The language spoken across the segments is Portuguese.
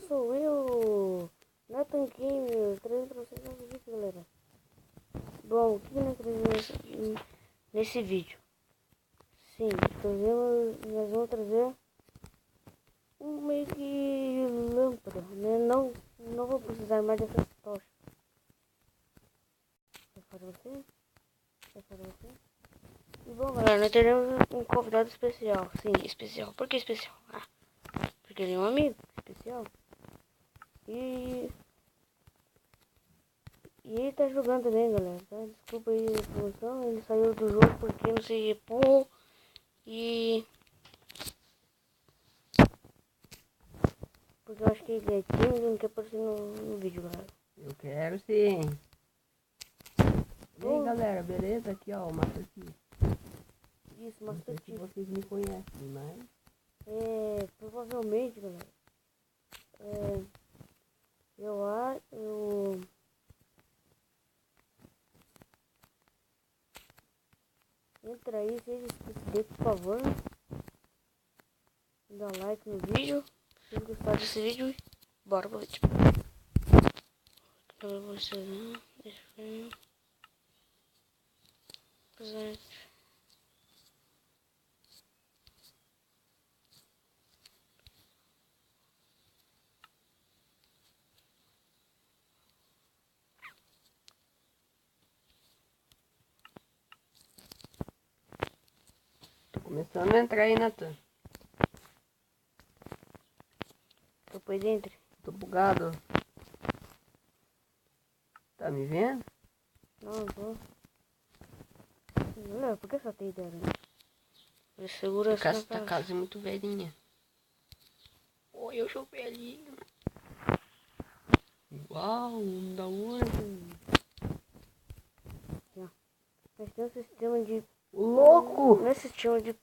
sou eu, Nathan Gamer, trazendo pra vocês mais um vídeo, galera. Bom, o que nós trazemos nesse vídeo? Sim, nós vamos trazer um meio que lâmpada, né? Não vou precisar mais dessas tochas. E bom, galera, nós teremos um convidado especial. Sim, especial. Por que especial? Porque ele é um amigo especial. E ele tá jogando também, galera. Tá? Desculpa aí a promoção. Ele saiu do jogo porque não se repõe. E porque eu acho que ele é tímido e não quer aparecer no vídeo, galera. Eu quero sim. E aí, galera, beleza? Aqui ó, o Master Chief. Isso, Não sei Master se Chief. vocês me conhecem, mas Provavelmente, galera. Eu entra aí, seja inscrito, por favor. Dá like no vídeo. Se vocês gostaram desse vídeo, bora pro vídeo. Pra vocês, né? Deixa eu ver. tô começando a entrar aí, Nathan. Depois entre. Tô bugado. Tá me vendo? Não tô. Não, por que só tem ideia, né? Segura assim Essa na casa é muito velhinha. Oi, eu sou velhinho. Uau, da onde? Nós temos um sistema de... Louco! Não é sistema de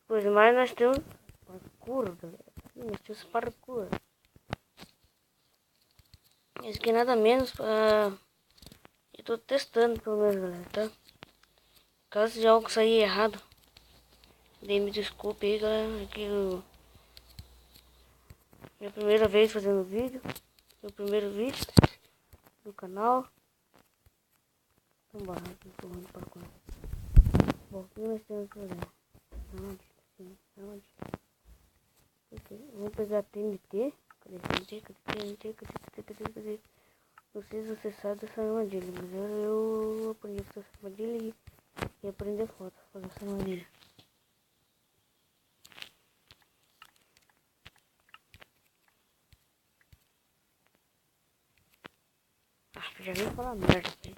coisa, mas nós temos parkour, galera. Nós temos parkour. Isso aqui é nada menos pra... Eu tô testando pelo menos, galera, tá? Caso de algo sair errado, daí me desculpe aí, galera, que minha primeira vez fazendo vídeo, meu primeiro vídeo do canal. Então bora, eu tô indo para cá. Bom, o que nós temos que fazer? Vamos pegar TNT. Cadê TNT? Não sei se você sabe dessa armadilha, mas eu aprendi com essa armadilha e aprender foto, fazer essa armadilha. Já veio falar merda, velho.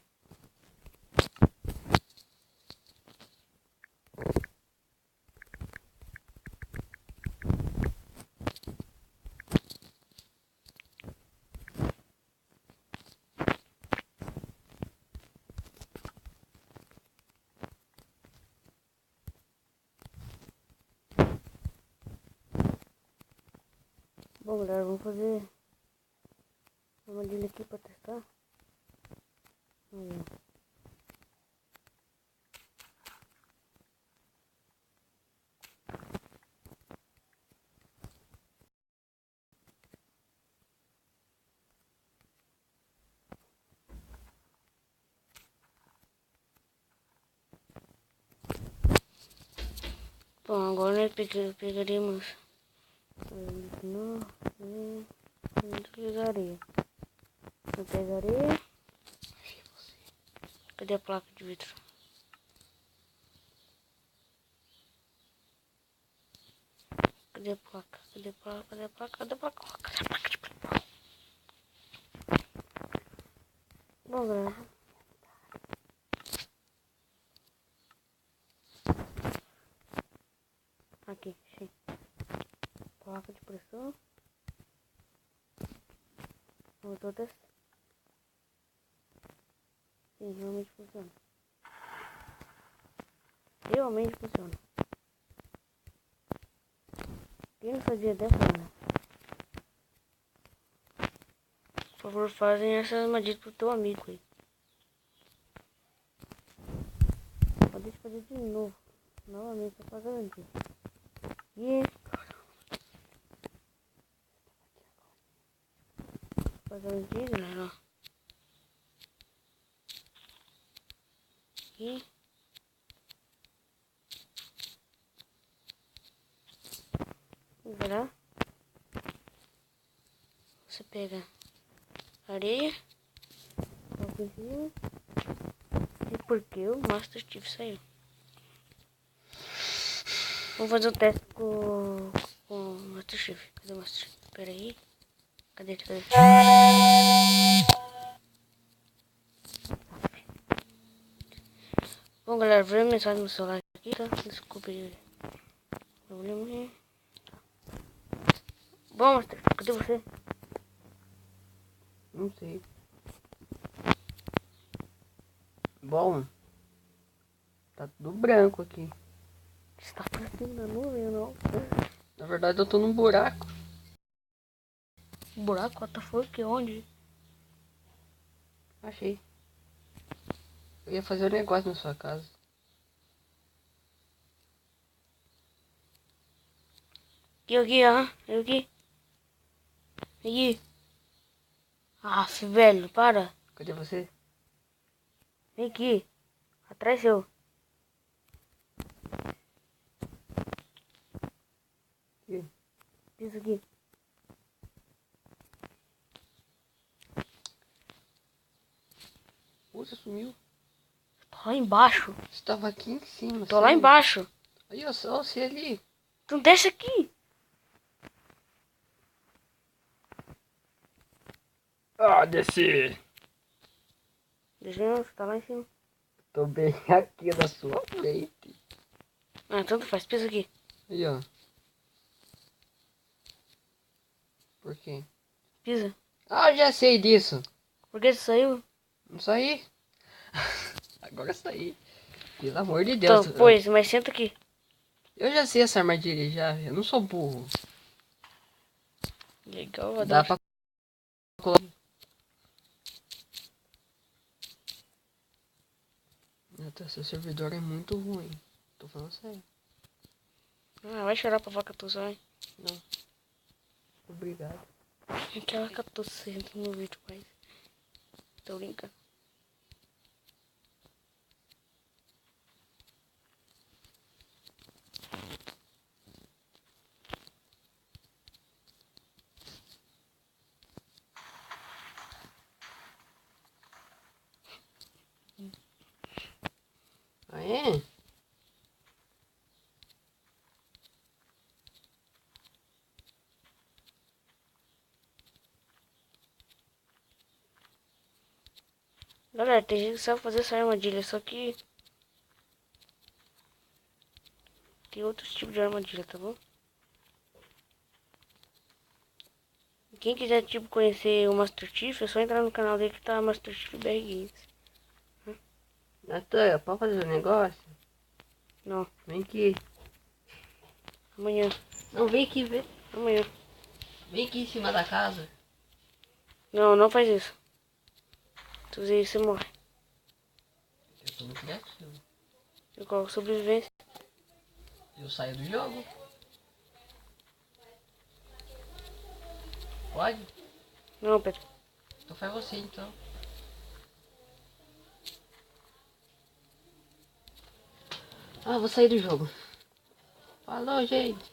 Bom, galera, vamos fazer uma armadilha aqui pra testar. Vamos ver. Bom, agora nós pegaremos. Não pegaria. Eu pegarei. Cadê a placa de vidro? Cadê a placa? Cadê a placa? Cadê a placa? Cadê a placa? Cadê a placa de vidro? Bom, galera. Aqui, sim. Placa de pressão. Vamos todas. Sim, realmente funciona. Realmente funciona. Quem não sabia dessa, né? Por favor, fazem essa armadilha pro teu amigo aí. Pode fazer de novo. Novamente, só pra garantir. E... fazendo aqui, galera, ó. Aqui. Agora você pega areia, coloca em cima. E por que o Master Chief saiu? Vamos fazer um teste com o Master Chief. Cadê o Master Chief? Pera aí. Cadê ele? Cadê ele? Bom, galera, veio mensagem no celular aqui, tá? Desculpa aí. Problema. Bom, Master, cadê você? Não sei. Bom, tá tudo branco aqui. Você tá pra cima da nuvem ou não? Na verdade eu tô num buraco. Buraco? What the fuck? Onde? Achei. Eu ia fazer um negócio na sua casa. Aqui, aham. Eu aqui. Aqui. Aff, velho, para. Cadê você? Vem aqui. Atrás seu. Aqui. Isso aqui. Você sumiu. Tô lá embaixo. Você tava aqui em cima. Tô lá embaixo. Aí, ó, só você ali. Então desce aqui. Ah, desci. Deixa você tá lá em cima. Tô bem aqui na sua frente. Ah, tanto faz. Pisa aqui. Aí, ó. Por quê? Pisa. Ah, já sei disso. Por que você saiu? Não saí. Agora saí. Pelo amor de Então, Deus. pois, mas senta aqui. Eu já sei essa armadilha já. Eu não sou burro. Legal, vou Dá dar pra colocar. Seu servidor é muito ruim. Tô falando sério. Ah, vai chorar pra vaca tossir, vai. Não. Obrigado. Aquela vaca tossindo no vídeo, mas... Tô brincando. Ah, é? Galera, tem gente que sabe fazer essa armadilha, só que... Tem outros tipos de armadilha, tá bom? Quem quiser, tipo, conhecer o Master Chief, é só entrar no canal dele que tá Master Chief BR Games. Natan, pode fazer um negócio? Não, Vem aqui. amanhã. Não, vem aqui, vem. Amanhã. Vem aqui em cima da casa. Não, não faz isso. Se fizer isso, você morre. Eu sou muito criativo. Eu coloco sobrevivência. Eu saio do jogo. Pode? Não, Pedro. Então faz você então. Ah, vou sair do jogo. Falou, gente.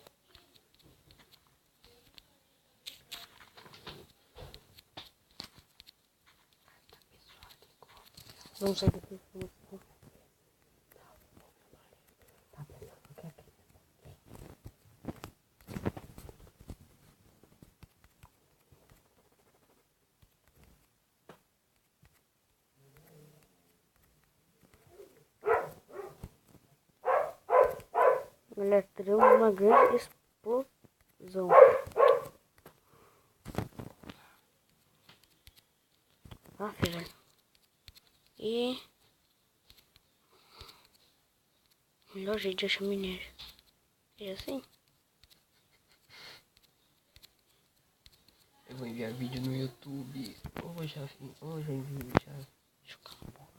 Vamos sair daqui. Galera, teremos uma grande explosão. Ah, velho. E... melhor jeito de achar minério. É assim? Eu vou enviar vídeo no YouTube. Ou já envio já. Deixa eu calar a boca.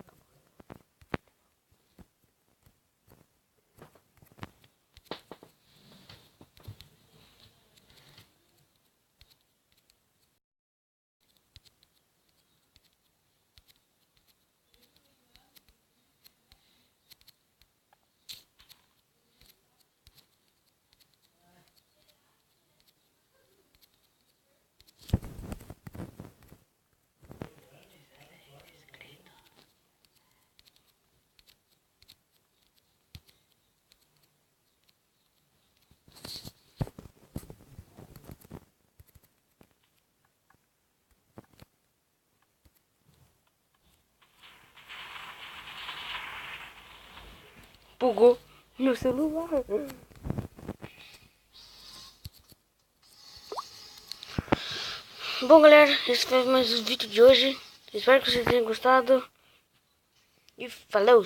Bugou meu celular. Bom, galera, esse foi mais o vídeo de hoje. Espero que vocês tenham gostado. E falou!